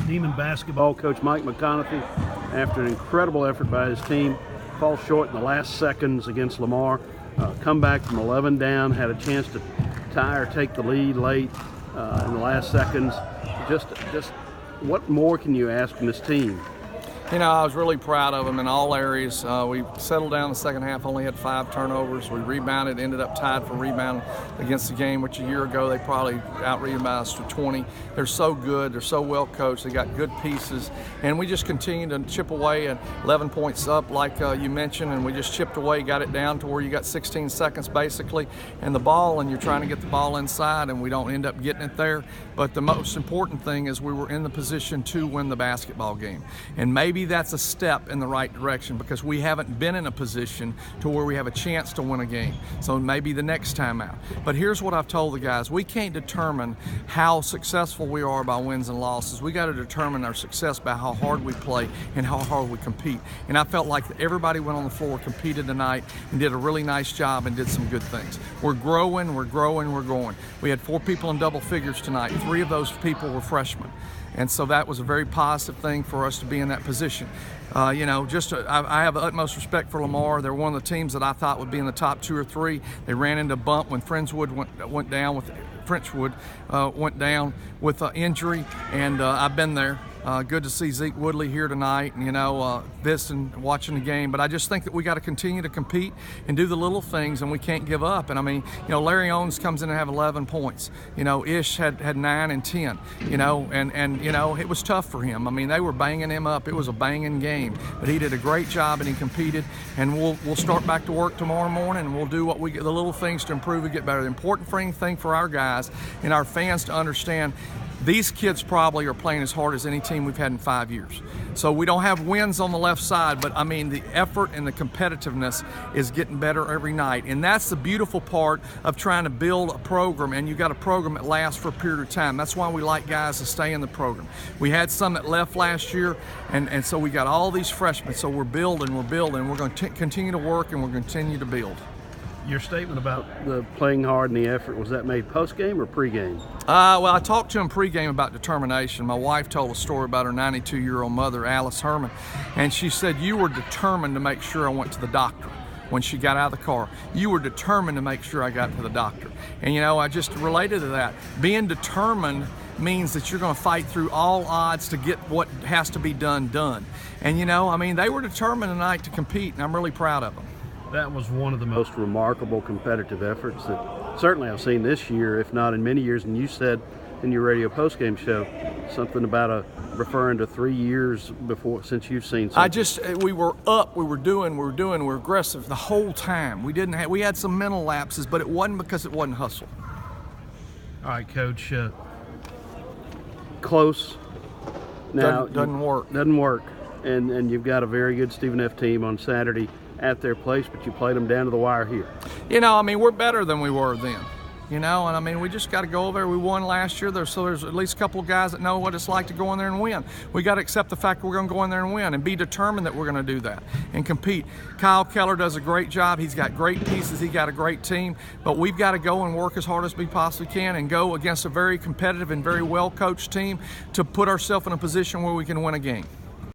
Demon basketball coach Mike McConathy, after an incredible effort by his team, falls short in the last seconds against Lamar. Come back from 11 down, had a chance to tie or take the lead late in the last seconds. Just what more can you ask from this team? You know, I was really proud of them in all areas. We settled down the second half, only had 5 turnovers. We rebounded, ended up tied for rebound against the game, which a year ago they probably out-rebounded us to 20. They're so good. They're so well coached. They got good pieces. And we just continued to chip away at 11 points up, like you mentioned, and we just chipped away, got it down to where you got 16 seconds basically, and the ball, and you're trying to get the ball inside, and we don't end up getting it there. But the most important thing is we were in the position to win the basketball game. And maybe that's a step in the right direction, because we haven't been in a position to where we have a chance to win a game. So maybe the next time out. But here's what I've told the guys. We can't determine how successful we are by wins and losses. We got to determine our success by how hard we play and how hard we compete. And I felt like everybody went on the floor, competed tonight, and did a really nice job and did some good things. We're growing, we're growing, we're growing. We had 4 people in double figures tonight. 3 of those people were freshmen. And so that was a very positive thing for us to be in that position. You know, I have the utmost respect for Lamar. They're one of the teams that I thought would be in the top 2 or 3. They ran into a bump when Frenchwood went down with injury, and I've been there. Good to see Zeke Woodley here tonight, and watching the game. But I just think that we got to continue to compete and do the little things, and we can't give up. And I mean, you know, Larry Owens comes in and have 11 points. You know, Ish had 9 and 10. You know, and you know, it was tough for him. I mean, they were banging him up. It was a banging game, but he did a great job and he competed. And we'll start back to work tomorrow morning, and we'll do what we get, the little things to improve and get better. The important thing for our guys and our fans to understand. These kids probably are playing as hard as any team we've had in 5 years. So we don't have wins on the left side, but I mean, the effort and the competitiveness is getting better every night. And that's the beautiful part of trying to build a program, and you got a program that lasts for a period of time. That's why we like guys to stay in the program. We had some that left last year, and so we got all these freshmen. So we're building. We're going to continue to work, and we're going to continue to build. Your statement about the playing hard and the effort, was that made post-game or pre-game? Well, I talked to him pre-game about determination. My wife told a story about her 92-year-old mother, Alice Herman, and she said, you were determined to make sure I went to the doctor. When she got out of the car, you were determined to make sure I got to the doctor. And you know, I just related to that. Being determined means that you're going to fight through all odds to get what has to be done. And you know, I mean, they were determined tonight to compete, and I'm really proud of them. That was one of the most remarkable competitive efforts that certainly I've seen this year, if not in many years. And you said in your radio postgame show something about referring to 3 years before since you've seen something. We were up, we were aggressive the whole time. We had some mental lapses, but it wasn't because it wasn't hustle. All right, Coach. Close. Now doesn't work. Doesn't work. And you've got a very good Stephen F. team on Saturday at their place, but you played them down to the wire here. You know, I mean, we're better than we were then. You know, and I mean, we just got to go over there. We won last year, so there's at least a couple of guys that know what it's like to go in there and win. We got to accept the fact that we're going to go in there and win and be determined that we're going to do that and compete. Kyle Keller does a great job. He's got great pieces. He got a great team, but we've got to go and work as hard as we possibly can and go against a very competitive and very well-coached team to put ourselves in a position where we can win a game.